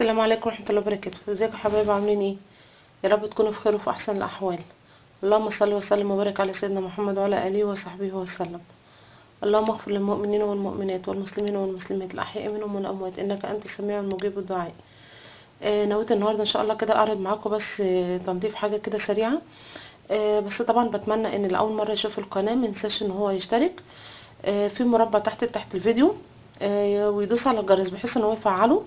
السلام عليكم ورحمه الله وبركاته. ازيكم يا حبايبي؟ عاملين ايه؟ يا رب تكونوا في خير وفي احسن الاحوال. اللهم صل وسلم وبارك على سيدنا محمد وعلى اله وصحبه وسلم. اللهم اغفر للمؤمنين والمؤمنات والمسلمين والمسلمات الاحياء منهم والاموات انك انت السميع مجيب الدعاء. نويت النهارده ان شاء الله كده اعرض معاكم بس تنظيف حاجه كده سريعه. بس طبعا بتمنى ان لاول مره يشوف القناه منساش ان هو يشترك في مربع تحت الفيديو، ويدوس على الجرس بحيث ان هو يفعله،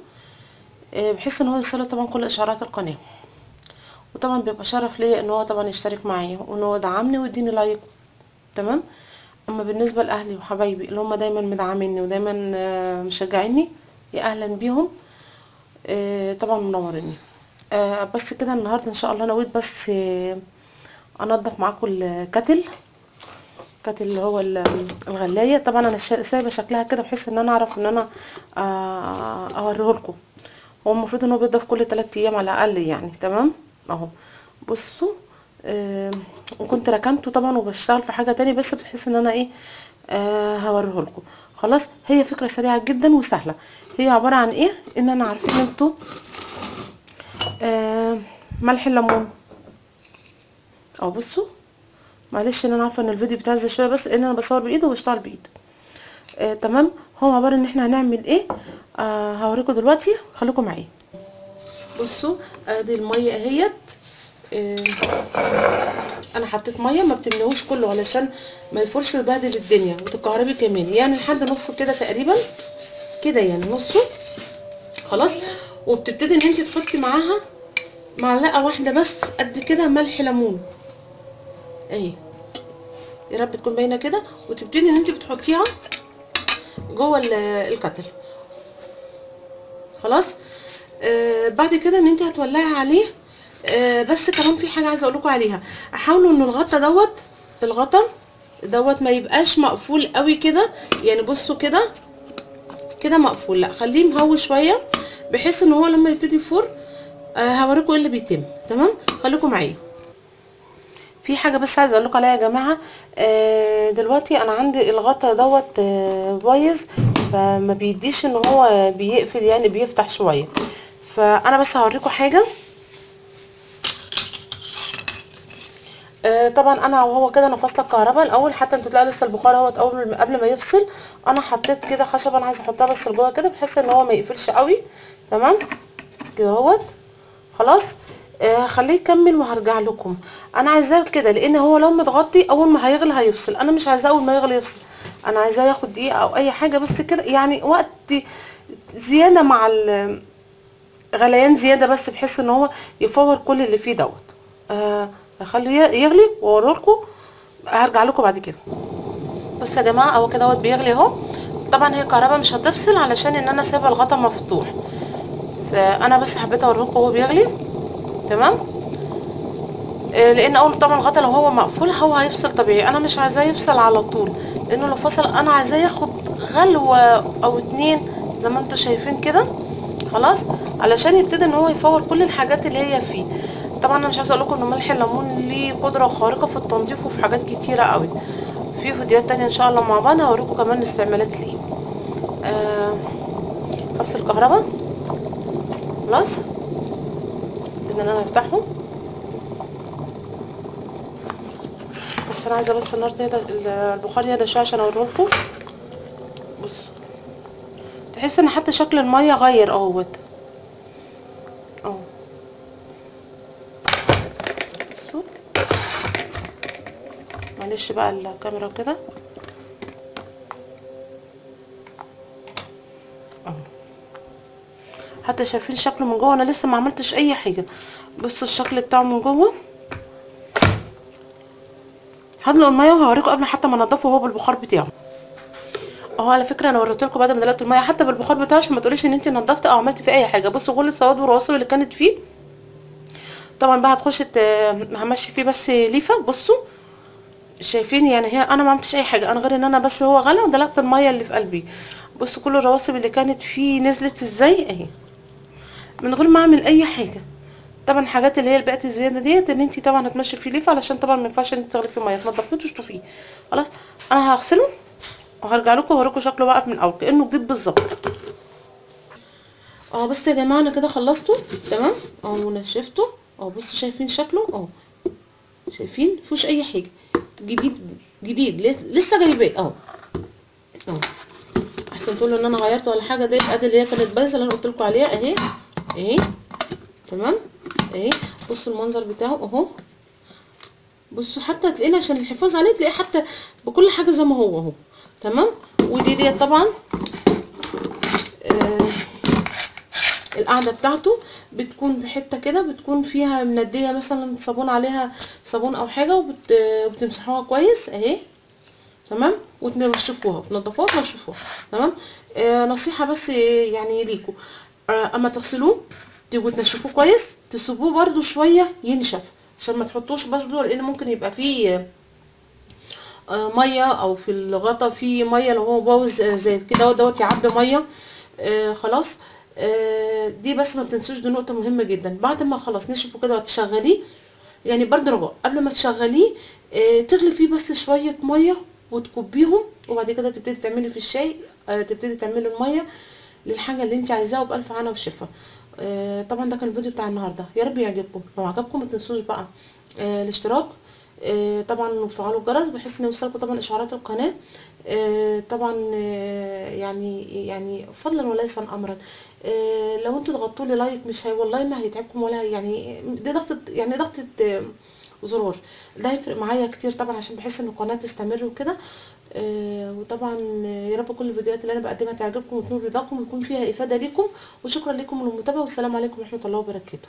بحيث ان هو يوصله طبعا كل اشعارات القناه. وطبعا بيبقى شرف ليا ان هو طبعا يشترك معايا وان هو يدعمني ويديني لايك. تمام. اما بالنسبه لاهلي وحبايبي اللي هم دايما مدعميني ودايما مشجعيني، يا اهلا بيهم. طبعا منوريني. بس كده النهارده ان شاء الله نويت بس انضف معاكم الكتل اللي هو الغلايه. طبعا انا سايبه شكلها كده بحيث ان انا اعرف ان انا اوريه لكم. هو المفروض ان هو بيضاف كل 3 ايام على الاقل يعني. تمام اهو بصوا. وكنت ركنته طبعا وبشتغل في حاجه تاني، بس بحيث ان انا ايه هوريه لكم. خلاص، هي فكره سريعه جدا وسهله. هي عباره عن ايه؟ ان انا عارفين انتوا ملح الليمون. او بصوا، معلش ان انا عارفه ان الفيديو بتاعي شويه بس ان انا بصور بايد وبشتغل بايد. تمام. هو عباره ان احنا هنعمل ايه، هوريكم دلوقتي، خليكم معايا. بصوا ادي الميه اهيت. انا حطيت ميه، ما بتملوش كله علشان ما يفرش ويبهدل الدنيا وتكهربي كمان، يعني لحد نصه كده تقريبا كده، يعني نصه. خلاص. وبتبتدي ان انت تحطي معاها معلقه واحده بس قد كده ملح ليمون اهي، يا رب تكون باينه كده. وتبتدي ان انت بتحطيها جوه الكتل. خلاص. بعد كده ان انت هتولعي عليه. بس كمان في حاجه عايزه اقول لكم عليها. حاولوا ان الغطا دوت ما يبقاش مقفول قوي كده، يعني بصوا كده مقفول، لا خليه مهوي شويه بحيث ان هو لما يبتدي يفور هوريكم ايه اللي بيتم. تمام، خليكم معايا. في حاجه بس عايزه اقول لكم عليها يا جماعه. دلوقتي انا عندي الغطا دوت بايظ، فما بيديش ان هو بيقفل، يعني بيفتح شويه. فانا بس هوريكم حاجه. طبعا انا وهو كده انا فاصله الكهرباء الاول، حتى انتوا تلاقوا لسه البخار اهوت اول قبل ما يفصل. انا حطيت كده خشبه، انا عايزه احطها بس لجوه كده بحيث ان هو ما يقفلش قوي. تمام كده اهوت. خلاص. خليه يكمل وهرجع لكم. انا عايزاه كده لان هو لو متغطي اول ما هيغلي هيفصل. انا مش عايزاه اول ما يغلي يفصل، انا عايزاه ياخد دقيقه او اي حاجه بس كده، يعني وقت زياده مع غليان زياده بس بحيث ان هو يفور كل اللي فيه دوت. هخليه يغلي واوريلكم، هرجع لكم بعد كده. بصوا يا جماعه اهو كده بيغلي اهو. طبعا هي الكهرباء مش هتفصل علشان ان انا سايبه الغطا مفتوح، فانا بس حبيت اوريكم وهو بيغلي. تمام. لان اول طبعا الغطا لو هو مقفول هو هيفصل طبيعي، انا مش عايزاه يفصل على طول، لانه لو فصل انا عايزاه ياخد غلوه او 2 زي ما انتم شايفين كده. خلاص، علشان يبتدي ان هو يفور كل الحاجات اللي هي فيه. طبعا انا مش عايزه اقول لكم ان ملح الليمون ليه قدره خارقه في التنظيف وفي حاجات كتيره قوي. في فيديوهات تانية ان شاء الله مع بعض هوريكم كمان استعمالات ليه. افصل الكهرباء. خلاص، ان انا هفتحه. بس انا عايزه بس النار تهدى، البخار يهدى شويه عشان اوريلكم. بصوا، تحس ان حتى شكل الميه غير اهوت اهو. بصوا، معلش بقى الكاميرا كده اهو. حتى شايفين شكله من جوه، انا لسه ما عملتش اي حاجه. بصوا الشكل بتاعه من جوه. هدلق الميه وهوريكم قبل حتى ما انضفه هو بالبخار بتاعه اهو. على فكره انا وريت لكم بعد ما دلقت الميه حتى بالبخار بتاعه عشان ما تقوليش ان انت نضفتي او عملتي فيه اي حاجه. بصوا كل السواد والرواسب اللي كانت فيه. طبعا بقى هتخش همشي فيه بس ليفه. بصوا شايفين، يعني هي انا ما عملتش اي حاجه، انا غير ان انا بس هو غلى ودلقت الميه اللي في قلبي. بصوا كل الرواسب اللي كانت فيه نزلت ازاي اهي من غير ما اعمل اي حاجه. طبعا الحاجات اللي هي البقت الزياده ديت ان انت طبعا هتمشي فيه ليفه، علشان طبعا ما ينفعش ان انت تغلي فيه ميه، تنضفيه وتشطفيه. خلاص، انا هغسله وهرجع لكم واوريكم شكله بقى من الاول كانه جديد بالظبط اهو بس يا جماعه انا كده خلصته تمام اهو ونشفته اهو. بصوا شايفين شكله اهو، شايفين مفيهوش اي حاجه، جديد جديد لسه جايباه اهو اهو. احسن تقولوا ان انا غيرت ولا حاجه. ديت ادي اللي هي كانت بايظه اللي انا قلت لكم عليها اهي اهي تمام اهي. بصوا المنظر بتاعه اهو، بصوا حتى هتلاقينا عشان الحفاظ عليه تلاقيه حتى بكل حاجه زي ما هو اهو تمام. ديت طبعا القاعده بتاعته بتكون بحته كده، بتكون فيها منديه مثلا صابون عليها، صابون او حاجه، وبتمسحوها كويس اهي تمام، وتنشفوها وتنضفوها وتنشفوها تمام. نصيحه بس يعني ليكوا، اما تغسلوه تيجوا تنشفوه كويس، تسيبوه برده شويه ينشف عشان ما تحطوش برده، لان ممكن يبقى فيه ميه، او في الغطا فيه ميه لو هو باوظ زي كده دوت يعبي ميه. خلاص. دي بس ما تنسوش، دي نقطه مهمه جدا. بعد ما خلاص نشفه كده وتشغليه، يعني برد رجاء قبل ما تشغليه تغلي فيه بس شويه ميه وتكبيهم، وبعد كده تبتدي تعملي في الشاي، تبتدي تعملي الميه للحاجه اللي انت عايزاها، وبالف هنا وشفا. طبعا ده كان الفيديو بتاع النهارده، يا رب يعجبكم. لو عجبكم ما تنسوش بقى الاشتراك طبعا، وفعلوا الجرس بحيث ان يوصلكم طبعا اشعارات القناه. طبعا يعني فضلا وليس امرا. لو انتوا ضغطتوا لي لايك مش هي والله ما هيتعبكم ولا يعني، دي ضغطه يعني ضغطه زرار، ده هيفرق معايا كتير طبعا عشان بحس ان القناه تستمر وكده. وطبعا يا رب كل الفيديوهات اللي انا بقدمها تعجبكم وتنول رضاكم ويكون فيها افاده ليكم. وشكرا لكم من المتابعه، والسلام عليكم ورحمه الله وبركاته.